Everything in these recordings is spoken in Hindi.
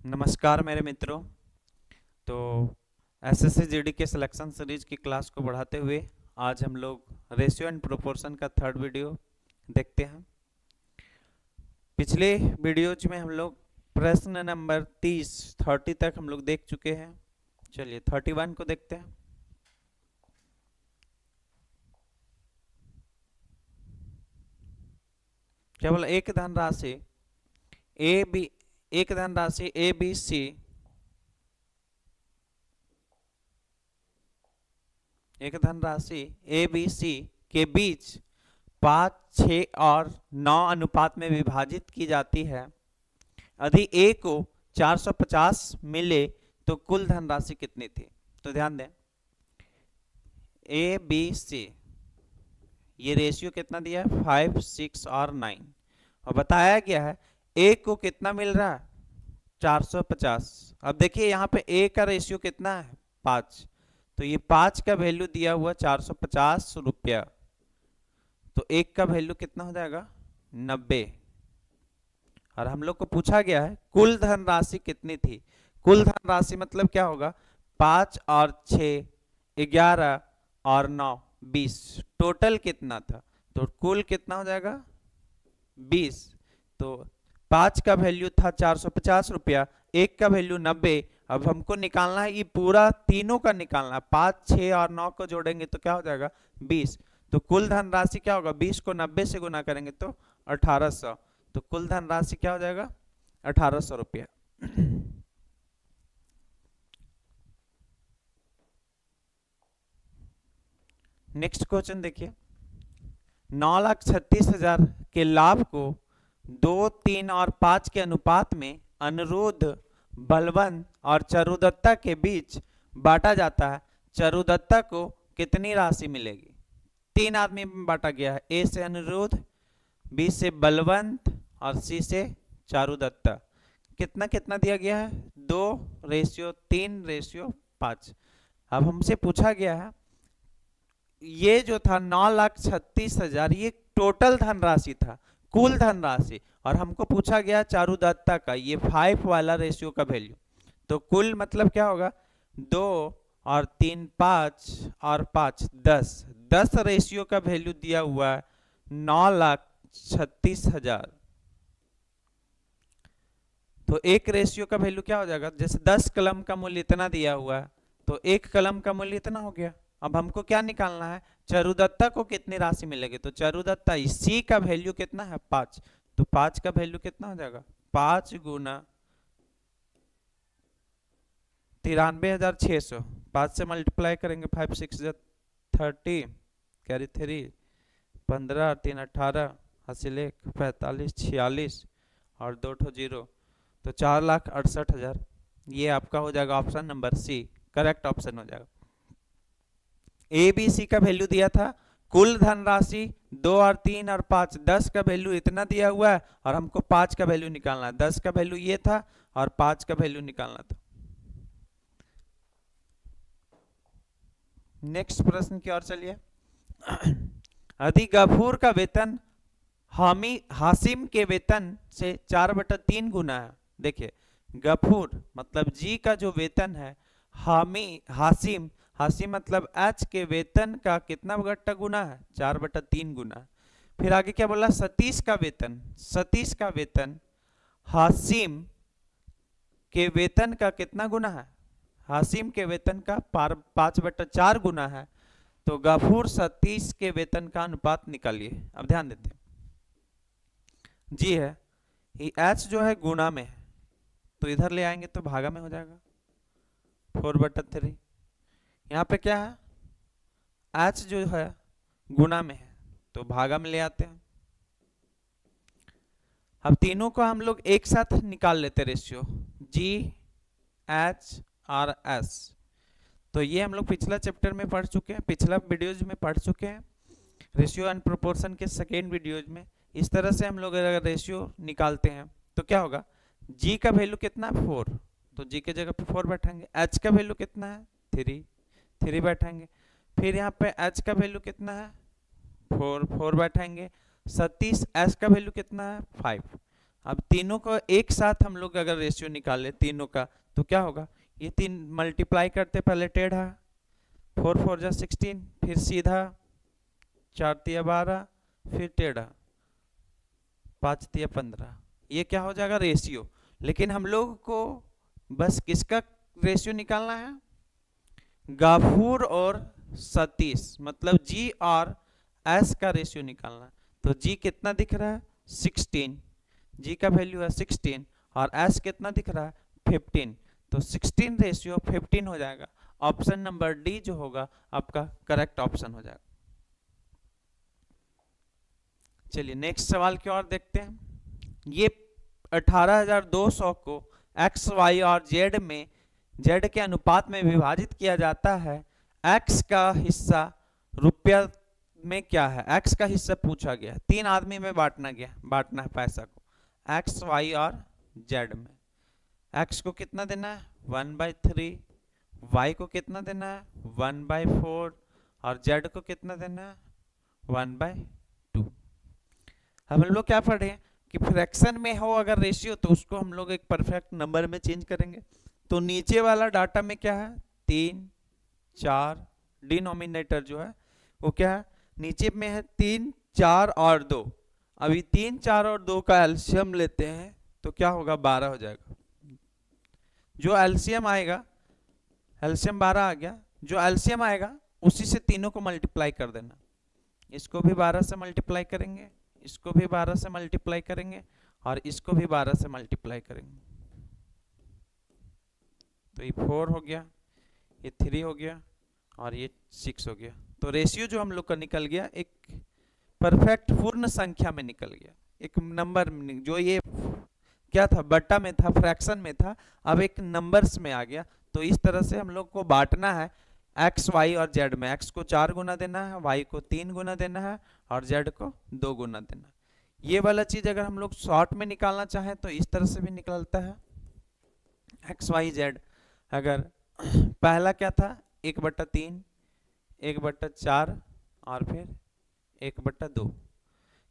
नमस्कार मेरे मित्रों। तो एसएससी जीडी के सिलेक्शन सीरीज की क्लास को बढ़ाते हुए आज हम लोग रेशियो एंड प्रोपोर्शन का थर्ड वीडियो देखते हैं। पिछले वीडियोज में हम लोग प्रश्न नंबर 30 तक हम लोग देख चुके हैं। चलिए 31 को देखते हैं। क्या बोला? एक धनराशि ए बी सी एक धनराशि ए बी सी के बीच 5, 6 और 9 अनुपात में विभाजित की जाती है। यदि ए को 450 मिले तो कुल धनराशि कितनी थी? तो ध्यान दें, ए बी सी ये रेशियो कितना दिया है? 5, 6 और 9 और बताया गया है ए को कितना मिल रहा है? 450। अब देखिए यहाँ पे ए का रेशियो कितना है? 5। तो ये 5 का वैल्यू दिया हुआ 450 रुपया, तो एक का वैल्यू कितना हो जाएगा? 90। और हम लोग को पूछा गया है कुल धनराशि कितनी थी। कुल धनराशि मतलब क्या होगा? 5 और 6 11 और 9 20, टोटल कितना था? तो कुल कितना हो जाएगा? 20। तो 5 का वैल्यू था 450 रुपया, एक का वैल्यू 90। अब हमको निकालना है, ये पूरा तीनों का निकालना है। 5, 6 और 9 को जोड़ेंगे तो क्या हो जाएगा? 20। तो कुल धनराशि क्या होगा? 20 को 90 से गुना करेंगे तो 1800। तो कुल धनराशि क्या हो जाएगा? 1800 रुपया। नेक्स्ट क्वेश्चन देखिए, 9,36,000 के लाभ को 2, 3 और 5 के अनुपात में अनिरुद्ध, बलवंत और चारुदत्ता के बीच बांटा जाता है। चारुदत्ता को कितनी राशि मिलेगी? 3 आदमी में बांटा गया है, ए से अनिरुद्ध, बी से बलवंत और सी से चारुदत्ता। कितना कितना दिया गया है? 2:3:5। अब हमसे पूछा गया है ये जो था 9,36,000 ये टोटल धनराशि था, कुल धनराशि, और हमको पूछा गया चारुदत्ता का ये 5 वाला रेशियो का वैल्यू। तो कुल मतलब क्या होगा? 2 और 3 5 और 5 10, 10 रेशियो का वैल्यू दिया हुआ है 9,36,000। तो एक रेशियो का वैल्यू क्या हो जाएगा? जैसे 10 कलम का मूल्य इतना दिया हुआ है तो एक कलम का मूल्य इतना हो गया। अब हमको क्या निकालना है? चारुदत्ता को कितनी राशि मिलेगी? तो चारुदत्ता सी का वैल्यू कितना है? 5। तो 5 का वैल्यू कितना हो जाएगा? 5 गुना 93,600, 5 से मल्टीप्लाई करेंगे, 5 6 30, कैरी 3, 15 3 18, हासिल 1 45 46 और 2 0, तो 4,68,000। ये आपका हो जाएगा option number C, correct option हो जाएगा। ए बी सी का वैल्यू दिया था, कुल धनराशि 2 और 3 और 5, 10 का वैल्यू इतना दिया हुआ है और हमको 5 का वैल्यू निकालना है। 10 का वैल्यू ये था और 5 का वैल्यू निकालना था। नेक्स्ट प्रश्न की ओर चलिए। यदि गफूर का वेतन हासिम के वेतन से 4/3 गुना है। देखिए गफूर मतलब जी का जो वेतन है, हासिम मतलब एच के वेतन का कितना बट्टा गुना है? 4/3 गुना। फिर आगे क्या बोला? सतीश का वेतन हासिम के वेतन का कितना गुना है? हासिम के वेतन का 5/4 गुना है। तो गफूर सतीश के वेतन का अनुपात निकालिए। अब ध्यान देते हैं, जी है ये एच जो है गुना में है, तो इधर ले आएंगे तो भागा में हो जाएगा 4/3। यहाँ पे क्या है? एच जो है गुना में है तो भागा में ले आते हैं। अब तीनों को हम लोग एक साथ निकाल लेते रेशियो, जी एच और एस। तो ये हम लोग पिछला चैप्टर में पढ़ चुके हैं, पिछला वीडियोज में पढ़ चुके हैं, रेशियो एंड प्रोपोर्शन के सेकेंड वीडियोज में। इस तरह से हम लोग अगर रेशियो निकालते हैं तो क्या होगा? जी का वैल्यू कितना है? 4, तो जी के जगह पे 4 बैठाएंगे। एच का वैल्यू कितना है? 3 बैठाएंगे। फिर यहाँ पे एच का वैल्यू कितना है? 4 बैठाएंगे। सतीश एच का वैल्यू कितना है? 5, अब तीनों को एक साथ हम लोग अगर रेशियो निकाले तीनों का तो क्या होगा, ये तीन मल्टीप्लाई करते पहले टेढ़ा, 4 4 जा 16, फिर सीधा 4 तिया 12, फिर टेढ़ा 5 तिया 15, ये क्या हो जाएगा रेशियो। लेकिन हम लोग को बस किसका रेशियो निकालना है, गाफूर और सतीश मतलब जी और एस का रेशियो निकालना है। तो जी कितना दिख रहा है 16, जी का वैल्यू है 16 और एस कितना दिख रहा है 15, तो 16 रेशियो 15 हो जाएगा। ऑप्शन नंबर डी जो होगा आपका करेक्ट ऑप्शन हो जाएगा। चलिए नेक्स्ट सवाल की ओर देखते हैं। ये 18,200 को एक्स वाई और जेड में जेड के अनुपात में विभाजित किया जाता है। एक्स का हिस्सा रुपया में क्या है, एक्स का हिस्सा पूछा गया, 3 आदमी में बांटना है पैसा को, एक्स वाई और जेड में। एक्स को कितना देना है 1/3, वाई को कितना देना है 1/4 और जेड को कितना देना है 1/2। हम लोग क्या पढ़े कि फ्रैक्शन में हो अगर रेशियो तो उसको हम लोग एक परफेक्ट नंबर में चेंज करेंगे। तो नीचे वाला डाटा में क्या है 3 4, डिनोमिनेटर जो है वो क्या है नीचे में है 3 4 और 2। अभी 3 4 और 2 का एलसीएम लेते हैं तो क्या होगा 12 हो जाएगा। जो एलसीएम आएगा, एलसीएम 12 आ गया, जो एलसीएम आएगा उसी से तीनों को मल्टीप्लाई कर देना। इसको भी 12 से मल्टीप्लाई करेंगे, इसको भी 12 से मल्टीप्लाई करेंगे और इसको भी 12 से मल्टीप्लाई करेंगे। तो ये 4 हो गया, ये 3 हो गया और ये 6 हो गया। तो रेशियो जो हम लोग का निकल गया एक परफेक्ट पूर्ण संख्या में निकल गया, एक नंबर जो ये क्या था बट्टा में था, फ्रैक्शन में था, अब एक नंबर्स में आ गया। तो इस तरह से हम लोग को बांटना है एक्स वाई और जेड में। एक्स को 4 गुना देना है, वाई को 3 गुना देना है और जेड को 2 गुना देना है। ये वाला चीज अगर हम लोग शॉर्ट में निकालना चाहें तो इस तरह से भी निकलता है एक्स वाई जेड। अगर पहला क्या था 1/3, 1/4 और फिर 1/2।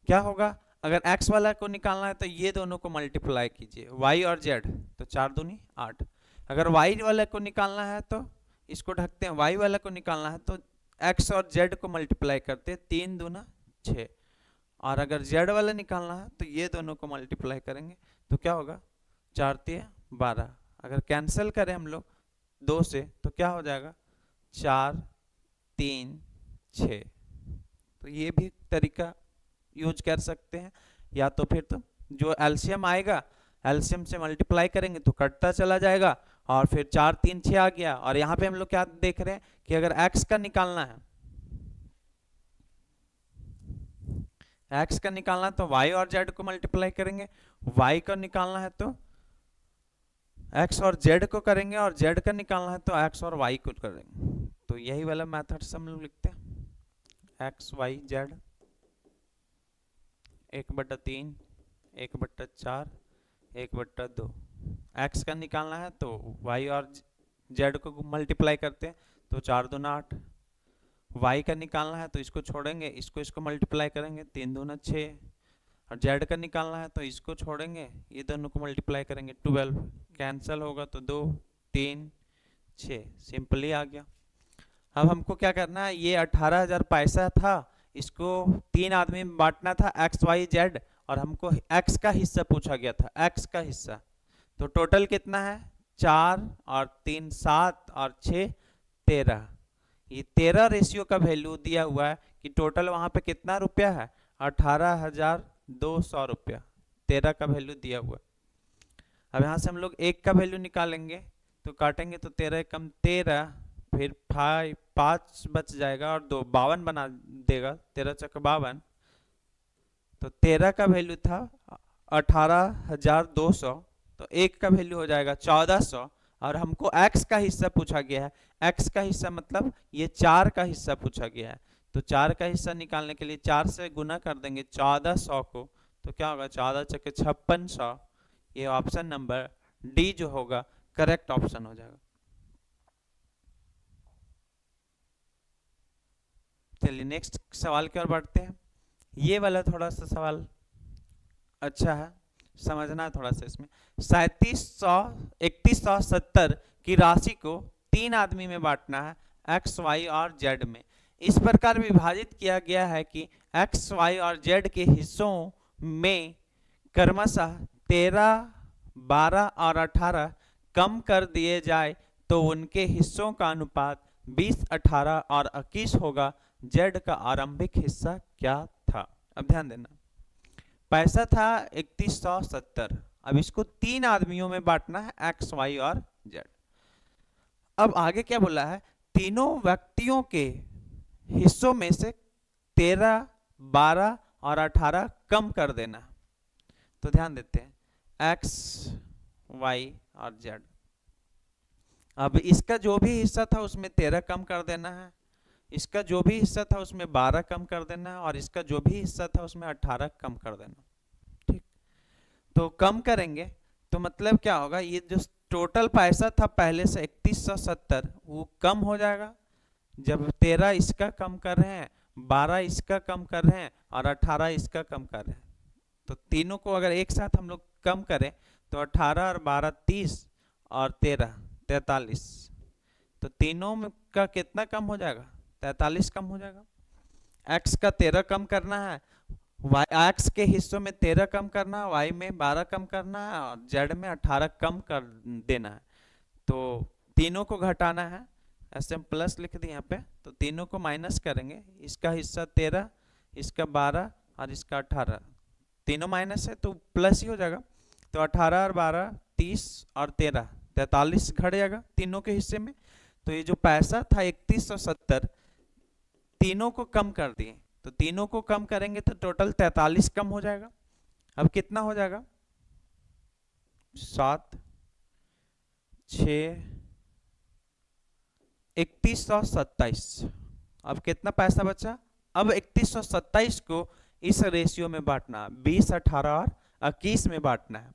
क्या होगा अगर x वाला को निकालना है तो ये दोनों को मल्टीप्लाई कीजिए y और z, तो 4 दूनी 8। अगर y वाले को निकालना है तो इसको ढकते हैं, y वाला को निकालना है तो x और z को मल्टीप्लाई करते हैं, 3 दूना 6। और अगर z वाला निकालना है तो ये दोनों को मल्टीप्लाई करेंगे तो क्या होगा 4 तिया 12। अगर कैंसिल करें हम लोग 2 से तो क्या हो जाएगा 4 3 6। तो ये भी तरीका यूज कर सकते हैं। या तो फिर तो जो एलसीएम आएगा एलसीएम से मल्टीप्लाई करेंगे तो कटता चला जाएगा और फिर 4 3 6 आ गया। और यहाँ पे हम लोग क्या देख रहे हैं कि अगर x का निकालना है, x का निकालना है तो y और z को मल्टीप्लाई करेंगे, y का निकालना है तो x और z को करेंगे और z का निकालना है तो x और y को करेंगे। तो यही वाला मेथड से हम लोग लिखते हैं x y z 1/3, 1/4, 1/2। x का निकालना है तो y और z को मल्टीप्लाई करते हैं तो 4 दूना 8। y का निकालना है तो इसको छोड़ेंगे, इसको मल्टीप्लाई करेंगे 3 दूना 6। और z का निकालना है तो इसको छोड़ेंगे, ये दोनों को मल्टीप्लाई करेंगे 12। कैंसिल होगा तो 2 3 6, सिंपली आ गया। अब हमको क्या करना है, ये 18,000 पैसा था, इसको 3 आदमी में बांटना था एक्स वाई जेड और हमको एक्स का हिस्सा पूछा गया था, एक्स का हिस्सा। तो टोटल कितना है 4 और 3 7 और 6 13। ये 13 रेशियो का वैल्यू दिया हुआ है कि टोटल वहां पे कितना रुपया है 18,200 रुपया, 13 का वैल्यू दिया हुआ। अब यहाँ से हम लोग 1 का वैल्यू निकालेंगे तो काटेंगे तो 13 कम 13, फिर 5 बच जाएगा और 2 52 बना देगा, 13 चक 52। तो 13 का वैल्यू था 18,200, तो 1 का वैल्यू हो जाएगा 1400। और हमको x का हिस्सा पूछा गया है, x का हिस्सा मतलब ये 4 का हिस्सा पूछा गया है। तो 4 का हिस्सा निकालने के लिए 4 से गुना कर देंगे 1400 को, तो क्या होगा 14 चक 5600। ये ऑप्शन नंबर डी जो होगा करेक्ट ऑप्शन हो जाएगा। चलिए नेक्स्ट सवाल की ओर बढ़ते हैं। ये वाला थोड़ा सा सवाल अच्छा है, समझना है थोड़ा सा इसमें। 3170 की राशि को 3 आदमी में बांटना है, एक्स वाई और जेड में। इस प्रकार विभाजित किया गया है कि एक्स वाई और जेड के हिस्सों में क्रमशः 13, 12 और 18 कम कर दिए जाए तो उनके हिस्सों का अनुपात 20, 18 और 21 होगा। जेड का आरंभिक हिस्सा क्या था? अब ध्यान देना, पैसा था 3170, अब इसको 3 आदमियों में बांटना है, एक्स वाई और जेड। अब आगे क्या बोला है? तीनों व्यक्तियों के हिस्सों में से 13, 12 और 18 कम कर देना। तो ध्यान देते हैं, एक्स वाई और जेड। अब इसका जो भी हिस्सा था उसमें 13 कम कर देना है, इसका जो भी हिस्सा था उसमें 12 कम कर देना है, और इसका जो भी हिस्सा था उसमें 18 कम कर देना। ठीक, तो कम करेंगे तो मतलब क्या होगा, ये जो टोटल पैसा था पहले से 3170 वो कम हो जाएगा। जब 13 इसका कम कर रहे हैं, 12 इसका कम कर रहे हैं और 18 इसका कम कर रहे हैं, तो तीनों को अगर एक साथ हम लोग कम करें तो 18 और 12 30 और 13 43, तो तीनों का कितना कम हो जाएगा? 43 कम हो जाएगा। एक्स का 13 कम करना है, वाई एक्स के हिस्सों में 13 कम करना है, वाई में 12 कम करना है और जेड में 18 कम कर देना है। तो तीनों को घटाना है, ऐसे हम प्लस लिख दिए यहाँ पे, तो तीनों को माइनस करेंगे, इसका हिस्सा 13, इसका 12 और इसका 18, तीनों माइनस है तो प्लस ही हो जाएगा। तो 18 और 12 30 और 13 43 घट जाएगा तीनों के हिस्से में। तो ये जो पैसा था 3170 तीनों को कम कर दिए, तो तीनों को कम करेंगे तो टोटल 43 कम हो जाएगा। अब कितना हो जाएगा? 7, 6, 3127। अब कितना पैसा बचा? अब 3127 को इस रेशियो में बांटना, 20, 18 और 21 में बांटना है।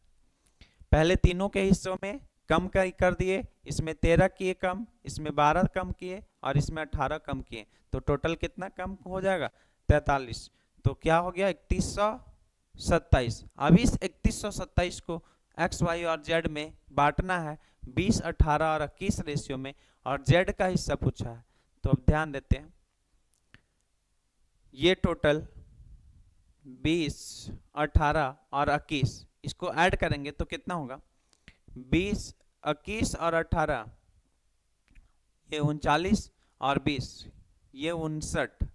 पहले तीनों के हिस्सों में कम कर दिए, इसमें 13 किए कम, इसमें 12 कम किए और इसमें 18 कम किए, तो टोटल कितना कम हो जाएगा? 43। तो क्या हो गया? 3127। अब इस 3127 को एक्स वाई और जेड में बांटना है 20, 18 और 21 रेशियो में, और जेड का हिस्सा पूछा है। तो अब ध्यान देते हैं, ये टोटल 20, 18 और 21 इसको ऐड करेंगे तो कितना होगा? 20, 21 और 18 ये 39 और 20 ये 59।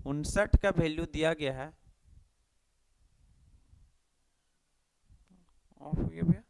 59 का वैल्यू दिया गया है, ऑफ हो गया भैया,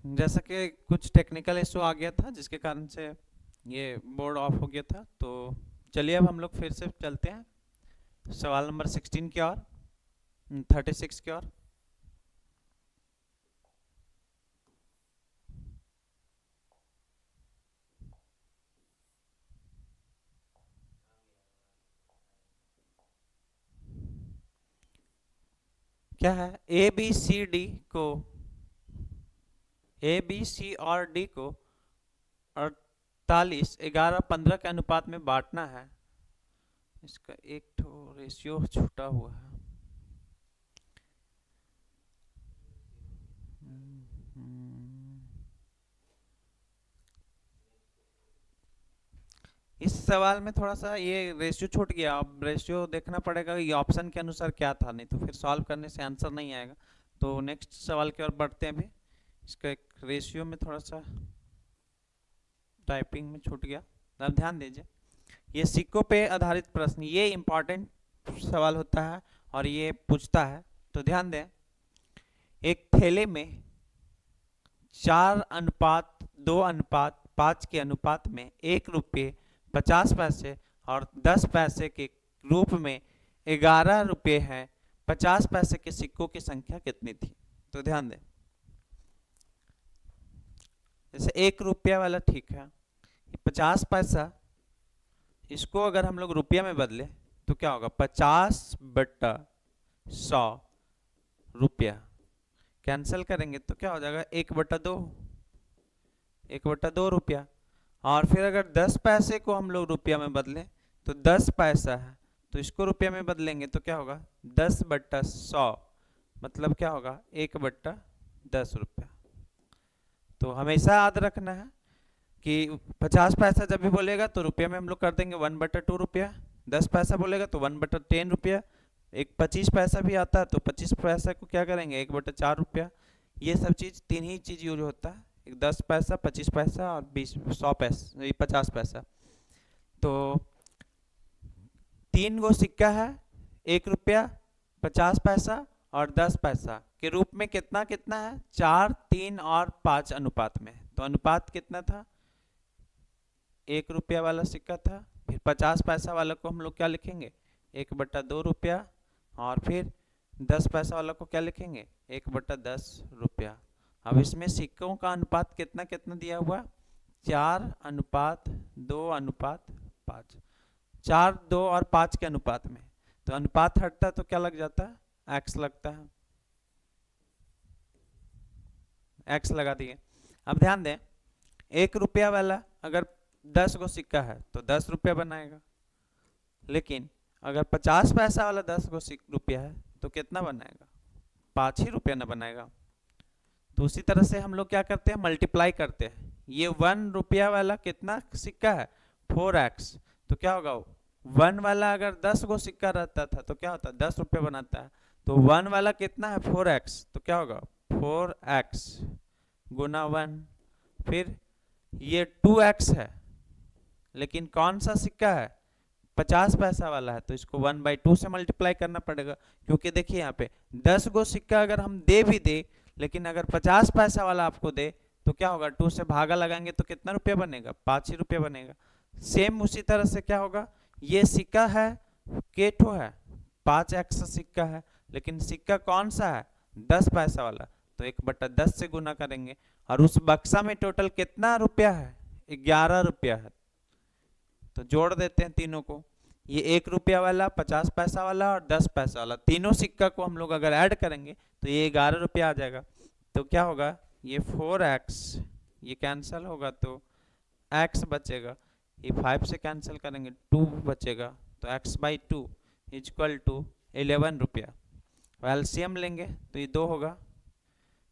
जैसा कि कुछ टेक्निकल इशू आ गया था जिसके कारण से ये बोर्ड ऑफ हो गया था, तो चलिए अब हम लोग फिर से चलते हैं सवाल नंबर 16 की ओर, 36 की ओर। क्या है, ए बी सी और डी को 48, 11, 15 के अनुपात में बांटना है। इसका एक तो रेशियो छूटा हुआ है। इस सवाल में थोड़ा सा ये रेशियो छूट गया। अब रेशियो देखना पड़ेगा ये ऑप्शन के अनुसार क्या था, नहीं तो फिर सॉल्व करने से आंसर नहीं आएगा। तो नेक्स्ट सवाल की ओर बढ़ते हैं। अभी इसका एक रेशियो में थोड़ा सा टाइपिंग में छूट गया, अब ध्यान दीजिए। ये सिक्कों पे आधारित प्रश्न, ये इंपॉर्टेंट सवाल होता है और ये पूछता है, तो ध्यान दें। एक थैले में 4:2:5 के अनुपात में 1 रुपये 50 पैसे और 10 पैसे के रूप में 11 रुपये है। 50 पैसे के सिक्कों की संख्या कितनी थी? तो ध्यान दें, जैसे 1 रुपया वाला ठीक है, 50 पैसा, इसको अगर हम लोग रुपया में बदले तो क्या होगा? 50/100 रुपया। कैंसिल करेंगे तो क्या हो जाएगा? 1/2, 1/2 रुपया। और फिर अगर 10 पैसे को हम लोग रुपया में बदलें तो 10 पैसा है, तो इसको रुपया में बदलेंगे तो क्या होगा? 10/100, मतलब क्या होगा? 1/10 रुपया। तो हमेशा याद रखना है कि 50 पैसा जब भी बोलेगा तो रुपया में हम लोग कर देंगे 1/2 रुपया। 10 पैसा बोलेगा तो 1/10 रुपया। एक 25 पैसा भी आता है तो 25 पैसा को क्या करेंगे? 1/4 रुपया। ये सब चीज़, तीन ही चीज़ यूज होता है, 10 पैसा, 25 पैसा और 100 पैसा, 50 पैसा। तो 3 गो सिक्का है, 1 रुपया, 50 पैसा और 10 पैसा के रूप में कितना कितना है? 4, 3 और 5 अनुपात में। तो अनुपात कितना था? 1 रुपया वाला सिक्का था, फिर 50 पैसा वाला को हम लोग क्या लिखेंगे? 1/2 रुपया, और फिर 10 पैसा वाला को क्या लिखेंगे? 1/10 रुपया। अब इसमें सिक्कों का अनुपात कितना कितना दिया हुआ? 4:2:5, 4, 2 और 5 के अनुपात में। तो अनुपात हटता है तो क्या लग जाता है? एक्स लगता है, एक्स लगा दिए। अब ध्यान दें, 1 रुपया वाला अगर 10 गो सिक्का है तो 10 रुपया बनाएगा, लेकिन अगर 50 पैसा वाला 10 गो रुपया है तो कितना बनाएगा? 5 ही रुपया ना बनाएगा। तो उसी तरह से हम लोग क्या करते हैं? मल्टीप्लाई करते हैं। ये 1 रुपया वाला कितना सिक्का है? 4x। तो क्या होगा? 1 वाला अगर 10 गो सिक्का रहता था तो क्या होता? 10 रुपया बनाता है। तो 1 वाला कितना है? 4x। तो क्या होगा? 4x गुना 1। फिर ये 2x है, लेकिन कौन सा सिक्का है? 50 पैसा वाला है, तो इसको 1/2 से मल्टीप्लाई करना पड़ेगा। क्योंकि देखिए यहाँ पे 10 गो सिक्का अगर हम दे भी दे, लेकिन अगर 50 पैसा वाला आपको दे तो क्या होगा? 2 से भागा लगाएंगे तो कितना रुपया बनेगा? 5 ही रुपया बनेगा। सेम उसी तरह से क्या होगा? ये सिक्का है, केठो है, 5x सिक्का है, लेकिन सिक्का कौन सा है? 10 पैसा वाला, तो 1/10 से गुना करेंगे। और उस बक्सा में टोटल कितना रुपया है? 11 रुपया है। तो जोड़ देते हैं तीनों को। ये 1 रुपया वाला, 50 पैसा वाला और 10 पैसा वाला, तीनों सिक्का को हम लोग अगर ऐड करेंगे तो ये 11 रुपया आ जाएगा। तो क्या होगा? ये 4x, ये कैंसिल होगा तो x बचेगा। ये 5 से कैंसिल करेंगे 2 बचेगा, तो x/2 = 11 रुपया। एलसीएम लेंगे तो ये 2 होगा,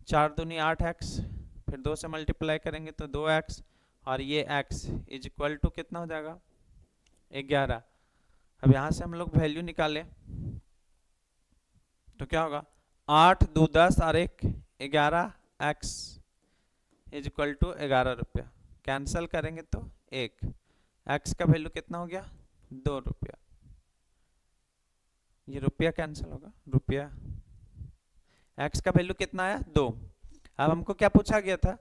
4 दूनी 8x, फिर 2 से मल्टीप्लाई करेंगे तो 2x, और ये x = कितना हो जाएगा? 11। अब यहाँ से हम लोग वैल्यू निकालें तो क्या होगा? 8, 2, 10 और 1 11, x = 11 रुपया। कैंसिल करेंगे तो 1, x का वैल्यू कितना हो गया? 2 रुपया। ये रुपया कैंसिल होगा, रुपया, x का वैल्यू कितना आया? 2। अब हमको क्या पूछा गया था,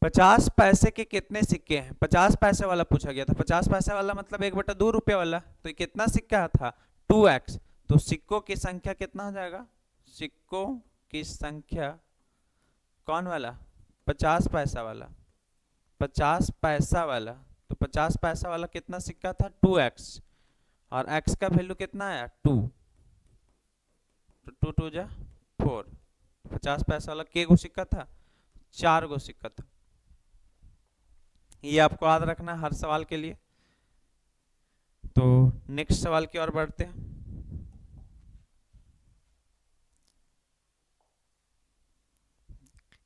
50 पैसे के कितने सिक्के हैं, 50 पैसे वाला पूछा गया था। 50 पैसे वाला मतलब 1/2 रुपये वाला, तो ये कितना सिक्का था 2x, तो सिक्कों की संख्या कितना हो जाएगा, सिक्कों की संख्या कौन वाला 50 पैसा वाला, 50 पैसा वाला, तो 50 पैसा वाला कितना सिक्का था 2x, और x का वैल्यू कितना आया 2, तो 2 2 जा 4, 50 पैसा वाला के गो सिक्का था 4 गो सिक्का था। ये आपको याद रखना है हर सवाल के लिए। तो नेक्स्ट सवाल की ओर बढ़ते हैं।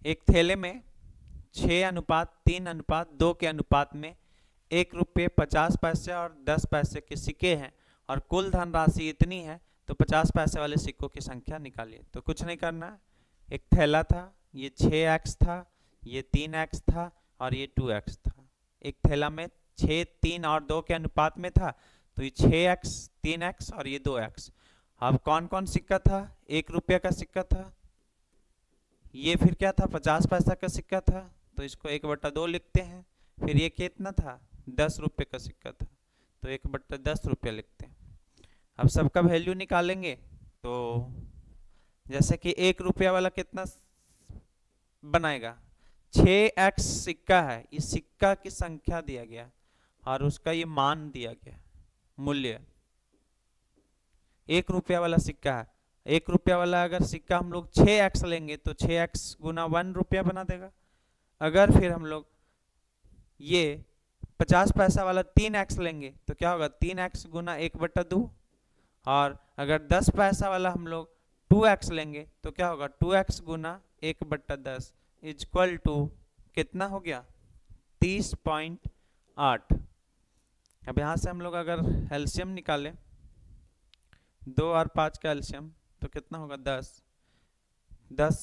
एक थैले में 6:3:2 के अनुपात में 1 रुपये 50 पैसे और 10 पैसे के सिक्के हैं और कुल धनराशि इतनी है, तो 50 पैसे वाले सिक्कों की संख्या निकालिए। तो कुछ नहीं करना है, एक थैला था, ये 6x था, ये 3x था और ये 2x था। एक थैला में 6, 3 और 2 के अनुपात में था, तो ये 6x, 3x और ये 2x। अब कौन कौन सिक्का था, 1 रुपये का सिक्का था, ये फिर क्या था 50 पैसा का सिक्का था, तो इसको 1/2 लिखते हैं। फिर ये कितना था 10 रुपये का सिक्का था, तो 1/10 रुपये लिखते हैं। अब सबका वैल्यू निकालेंगे, तो जैसे कि 1 रुपया वाला कितना बनाएगा, 6x सिक्का है, इस सिक्का की संख्या दिया गया और उसका ये मान दिया गया मूल्य। 1 रुपया वाला सिक्का है, 1 रुपया वाला अगर सिक्का हम लोग 6x लेंगे तो 6x गुना 1 रुपया बना देगा। अगर फिर हम लोग ये 50 पैसा वाला 3x लेंगे तो क्या होगा 3x गुना 1/2, और अगर 10 पैसा वाला हम लोग 2x लेंगे तो क्या होगा 2x गुना 1/10 इक्वल टू कितना हो गया 30.8। अब यहाँ से हम लोग अगर एलसीएम निकालें, 2 और 5 का एलसीएम, तो कितना होगा 10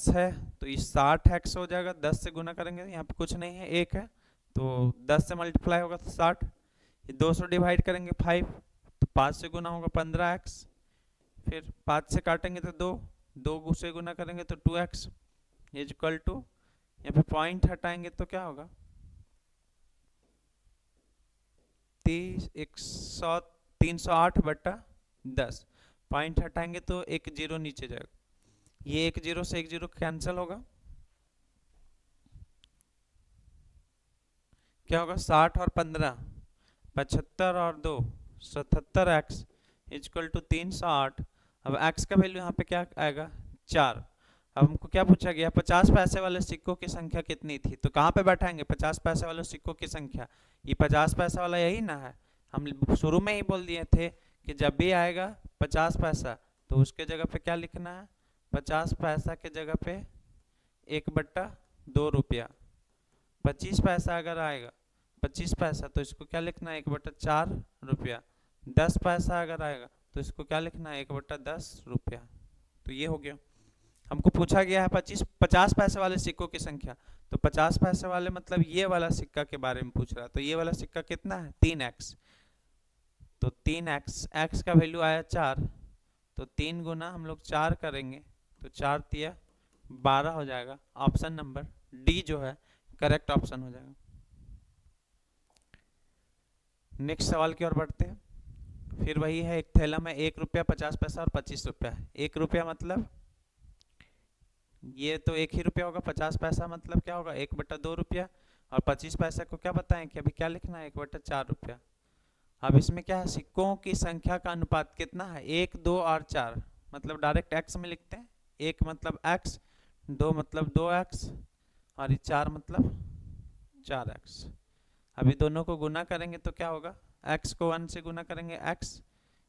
है तो ये 60x हो जाएगा। 10 से गुना करेंगे, यहाँ पे कुछ नहीं है 1 है, तो 10 से मल्टीप्लाई होगा तो 60। ये 200 डिवाइड करेंगे 5, तो 5 से गुना होगा 15x, फिर 5 से काटेंगे तो 2 से गुना करेंगे तो 2x इक्वल टू, यहाँ पे पॉइंट हटाएंगे तो क्या होगा 308/10, पॉइंट हटाएंगे तो 1 0 नीचे जाएगा, ये 1 0 से 1 0 कैंसिल होगा, क्या होगा 60 और 15 75 और 2 77x इक्वल टू 308। अब x का वैल्यू यहाँ पे क्या आएगा 4। अब हमको क्या पूछा गया 50 पैसे वाले सिक्कों की संख्या कितनी थी, तो कहाँ पे बैठाएंगे 50 पैसे वाले सिक्कों की संख्या, ये 50 पैसा वाला यही ना है, हम शुरू में ही बोल दिए थे कि जब भी आएगा 50 पैसा तो उसके जगह पे क्या लिखना है 50 पैसा के जगह पे 1/2 रुपया। 25 पैसा अगर आएगा 25 पैसा तो इसको क्या लिखना है 1/4 रुपया। 10 पैसा अगर आएगा तो इसको क्या लिखना है 1/10 रुपया। तो ये हो गया, हमको पूछा गया है 50 पैसे वाले सिक्कों की संख्या, तो 50 पैसे वाले मतलब ये वाला सिक्का के बारे में पूछ रहा है, तो ये वाला सिक्का कितना है 3x, तो 3x, x का वैल्यू आया 4, तो 3 गुना हम लोग 4 करेंगे तो 4 तिया 12 हो जाएगा। ऑप्शन नंबर डी जो है करेक्ट ऑप्शन हो जाएगा। नेक्स्ट सवाल की ओर बढ़ते हैं। फिर वही है, एक थैला में 1 रुपया 50 पैसा और 25 रुपया है। 1 रुपया मतलब ये तो 1 ही रुपया होगा, 50 पैसा मतलब क्या होगा 1/2 रुपया, और 25 पैसा को क्या बताएं कि अभी क्या लिखना है 1/4 रुपया। अब इसमें क्या है सिक्कों की संख्या का अनुपात कितना है 1, 2 और 4, मतलब डायरेक्ट x में लिखते हैं। 1 मतलब x, 2 मतलब 2x और 4 मतलब 4x। अभी दोनों को गुना करेंगे तो क्या होगा, x को 1 से गुना करेंगे x,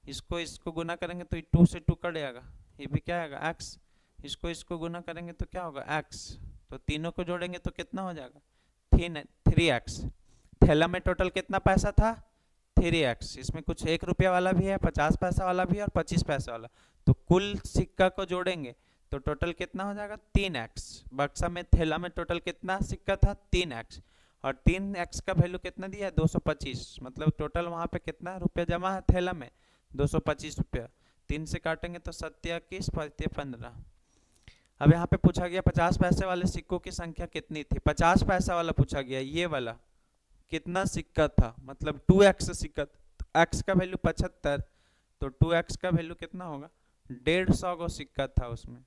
इसको गुना करेंगे तो 2 से 2 कट जाएगा, ये भी क्या आएगा x, इसको गुना करेंगे तो क्या होगा x, तो तीनों को जोड़ेंगे तो कितना हो जाएगा 3x। थैला में टोटल कितना पैसा था 3x, इसमें कुछ 1 रुपया वाला भी है, 50 पैसा वाला भी है और 25 पैसा वाला, तो कुल सिक्का को जोड़ेंगे तो टोटल कितना हो जाएगा 3x। बक्सा में थैला में टोटल कितना सिक्का था 3x, और 3x का वैल्यू कितना दिया है 225, मतलब टोटल वहां पे कितना रुपया जमा है थैला में 225 रुपया। 3 से काटेंगे तो 7 21 15। अब यहाँ पे पूछा गया 50 पैसे वाले सिक्कों की संख्या कितनी थी। 50 पैसा वाला पूछा गया, ये वाला कितना सिक्का था, मतलब 2x सिक्का, तो x का वैल्यू 75, तो 2x का वैल्यू कितना होगा, 150 गो सिक्का था उसमें।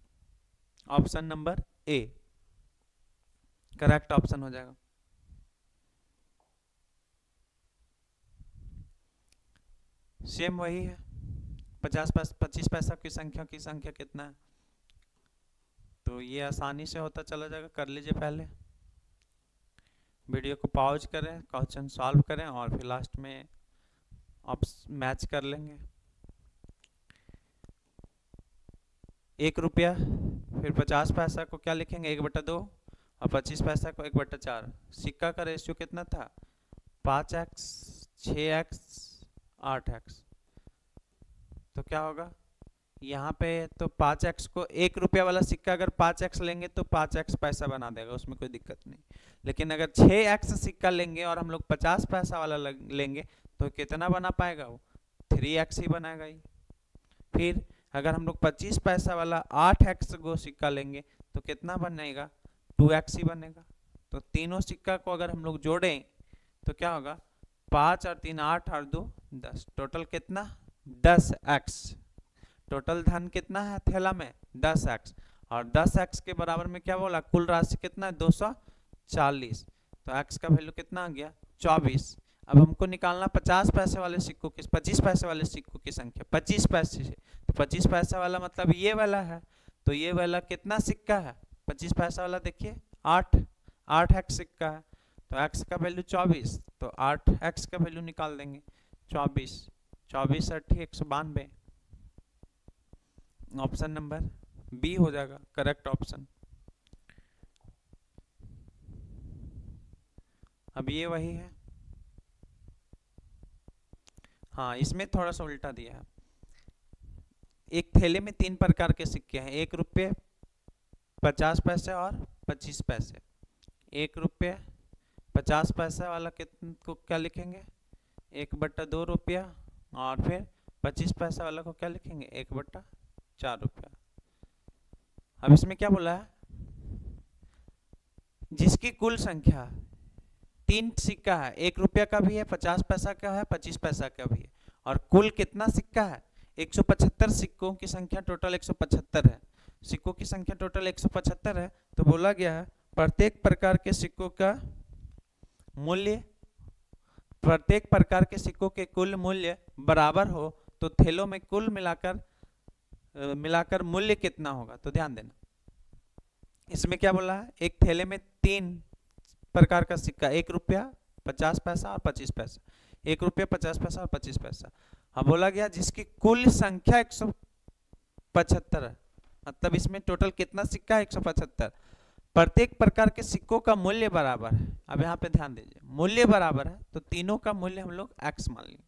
Option number A correct option हो जाएगा। सेम वही है, 25 पैसा की संख्या कितना है, तो ये आसानी से होता चला जाएगा। कर लीजिए, पहले वीडियो को पॉज करें, क्वेश्चन सॉल्व करें और फिर लास्ट में आप मैच कर लेंगे। 1 रुपया, फिर 50 पैसा को क्या लिखेंगे 1/2 और 25 पैसा को 1/4। सिक्का का रेशियो कितना था, 5x, 6x, 8x, तो क्या होगा यहाँ पे, तो 5x को 1 रुपया वाला सिक्का अगर 5x लेंगे तो 5x पैसा बना देगा, उसमें कोई दिक्कत नहीं। लेकिन अगर 6x सिक्का लेंगे और हम लोग 50 पैसा वाला लेंगे तो कितना बना पाएगा, वो 3x ही बनाएगा ही। फिर अगर हम लोग 25 पैसा वाला 8x को सिक्का लेंगे तो कितना बनेगा, 2x ही बनेगा। तो तीनों सिक्का को अगर हम लोग जोड़ें तो क्या होगा, 5 और 3 8 और 2 10, टोटल कितना 10x। टोटल धन कितना है थैला में 10x, और 10x के बराबर में क्या बोला, कुल राशि कितना है 240, तो x का वैल्यू कितना आ गया 24। अब हमको निकालना 50 पैसे वाले सिक्कों की, 25 पैसे वाले सिक्कों की संख्या 25 पैसे से, तो 25 पैसा वाला मतलब ये वाला है, तो ये वाला कितना सिक्का है 25 पैसा वाला, देखिए 8x सिक्का है, तो x का वैल्यू 24, तो 8x का वैल्यू निकाल देंगे 24, 24 8 192, ऑप्शन नंबर बी हो जाएगा करेक्ट ऑप्शन। अब ये वही है, हाँ इसमें थोड़ा सा उल्टा दिया है। एक थैले में 3 प्रकार के सिक्के हैं, 1 रुपये, 50 पैसे और 25 पैसे। 1 रुपये 50 पैसे वाला को क्या लिखेंगे 1/2 रुपया, और फिर 25 पैसा वाला को क्या लिखेंगे 1/4 रुपया। अब इसमें क्या बोला है, जिसकी कुल संख्या 3 सिक्का है, 1 रुपया का भी है, 50 पैसा का है, 25 पैसा का भी है, और कुल कितना सिक्का है 175 सिक्कों की संख्या टोटल 175 है। सिक्कों की संख्या टोटल 175 है, तो बोला गया है प्रत्येक प्रकार के सिक्कों का मूल्य, प्रत्येक प्रकार के सिक्कों के कुल मूल्य बराबर हो तो थैलों में कुल मिलाकर मूल्य कितना होगा। तो ध्यान देना, इसमें क्या बोला है, एक थैले में 3 प्रकार का सिक्का, 1 रुपया, 50 पैसा और 25 पैसा, 1 रुपया 50 पैसा और 25 पैसा। हाँ बोला गया जिसकी कुल संख्या 175 है, मतलब इसमें टोटल कितना सिक्का है 175। प्रत्येक प्रकार के सिक्कों का मूल्य बराबर है। अब यहाँ पे ध्यान दीजिए, मूल्य बराबर है तो तीनों का मूल्य हम लोग x मान लेंगे।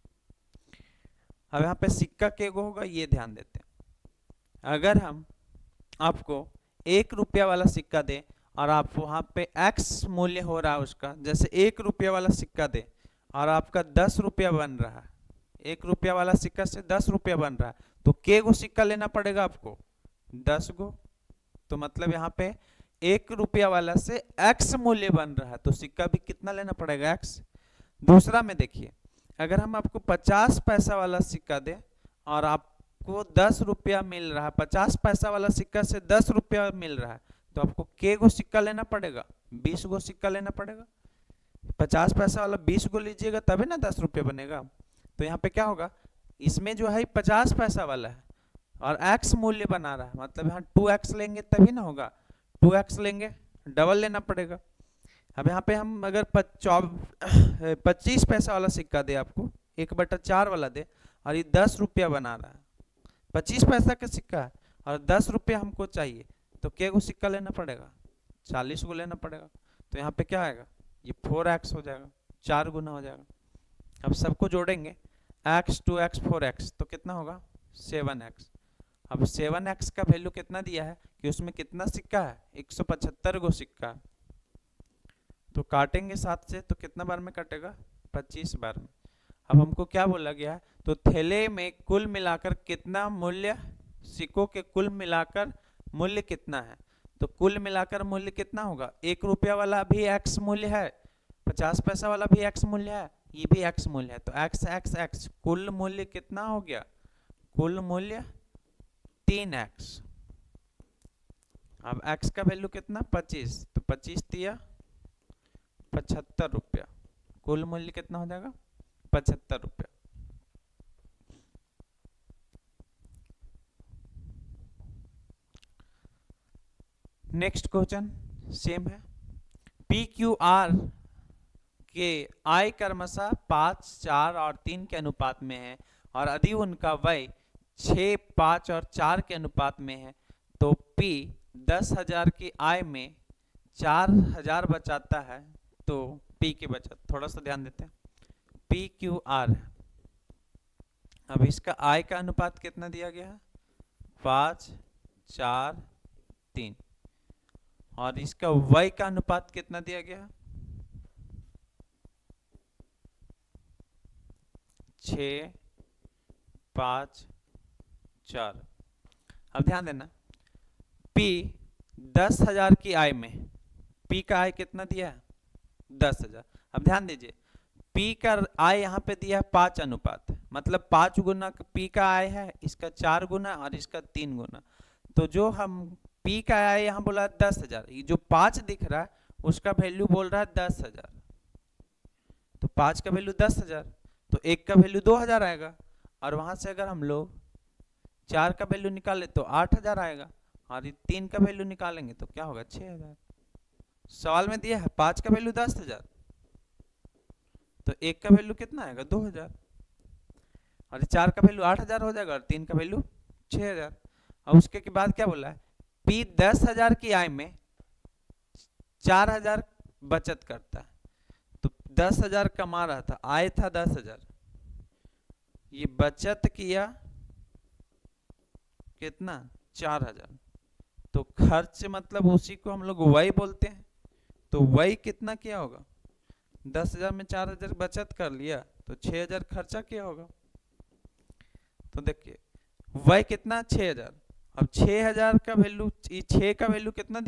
अब यहाँ पे सिक्का केगो होगा ये ध्यान देते हैं। अगर हम आपको 1 रुपया वाला सिक्का दे और आप वहाँ पे x मूल्य हो रहा है उसका, जैसे 1 रुपया वाला सिक्का दे और आपका 10 रुपया बन रहा है, 1 रुपया वाला सिक्का से 10 रुपया बन रहा है, तो के गो सिक्का लेना पड़ेगा आपको 10 गो। तो मतलब यहाँ पे 1 रुपया वाला से x मूल्य बन रहा है तो सिक्का भी कितना लेना पड़ेगा x। दूसरा में देखिए, अगर हम आपको 50 पैसा वाला सिक्का दे और आपको 10 रुपया मिल रहा है, 50 पैसा वाला सिक्का से 10 रुपया मिल रहा है, तो आपको के गो सिक्का लेना पड़ेगा 20 गो सिक्का लेना पड़ेगा। 50 पैसा वाला 20 गो लीजिएगा तभी ना 10 रुपया बनेगा। तो यहाँ पे क्या होगा, इसमें जो है 50 पैसा वाला है और x मूल्य बना रहा है, मतलब यहाँ 2x लेंगे तभी ना होगा, 2x लेंगे डबल लेना पड़ेगा। अब यहाँ पे हम अगर 25 पैसा वाला सिक्का दे आपको, 1/4 वाला दे और ये 10 रुपया बना रहा है, 25 पैसा का सिक्का है और 10 रुपया हमको चाहिए, तो क्या गो सिक्का लेना पड़ेगा 40 गो लेना पड़ेगा। तो यहाँ पे क्या आएगा, ये 4x हो जाएगा, 4 गुना हो जाएगा। अब सबको जोड़ेंगे x 2x 4x तो कितना होगा 7x। अब 7x का वैल्यू कितना दिया है कि उसमें कितना सिक्का है 175 गो सिक्का, तो काटेंगे 7 से तो कितना बार में कटेगा 25 बार में। अब हमको क्या बोला गया है, तो थैले में कुल मिलाकर कितना मूल्य, सिक्कों के कुल मिलाकर मूल्य कितना है, तो कुल मिलाकर मूल्य कितना होगा? 1 रुपया वाला भी x मूल्य है, 50 पैसा वाला भी x मूल्य है, ये भी x मूल्य है, तो x x x कुल मूल्य कितना हो गया? कुल मूल्य 3x। अब x का वैल्यू कितना? 25, तो 25 दिया 75 रुपया, कुल मूल्य कितना हो जाएगा? 75 रुपया। नेक्स्ट क्वेश्चन सेम है। पी क्यू आर के आय क्रमशः 5, 4 और 3 के अनुपात में है और यदि उनका व्यय 6, 5 और 4 के अनुपात में है तो P 10,000 की आय में 4,000 बचाता है, तो P की बचत थोड़ा सा ध्यान देते हैं। पी क्यू आर, अब इसका आय का अनुपात कितना दिया गया है? 5, 4, 3 और इसका व्यय का अनुपात कितना दिया गया है? 6, 5, 4। अब ध्यान देना, P 10,000 की आय में P का आय कितना दिया है? 10,000। अब ध्यान दीजिए, P का आय यहाँ पे दिया है 5 अनुपात, मतलब 5 गुना P का आय है, इसका 4 गुना और इसका 3 गुना। तो जो हम P का आय यहाँ बोला 10,000, ये जो 5 दिख रहा है उसका वैल्यू बोल रहा है 10,000, तो 5 का वैल्यू 10,000, तो 1 का वैल्यू 2,000 आएगा और वहां से अगर हम लोग 4 का वैल्यू निकाले तो 8,000 आएगा और 3 का वैल्यू निकालेंगे तो क्या होगा? 6,000। सवाल में दिया है 5 का वैल्यू 10,000, तो 1 का वैल्यू कितना आएगा? 2,000 और 4 का वैल्यू 8,000 हो जाएगा और 3 का वैल्यू 6,000। और उसके के बाद क्या बोला है? P 10,000 की आय में 4,000 बचत करता है, तो 10,000 कमा रहा था, आय था 10,000, ये बचत किया कितना? 4,000, तो खर्च मतलब उसी को हम लोग व्यय बोलते हैं, तो व्यय कितना किया होगा? 10,000 में 4,000 बचत कर लिया तो 6,000 खर्चा किया होगा। तो देखिए व्यय कितना? 6,000। अब 6,000 का वैल्यू, 6 का वैल्यू कितना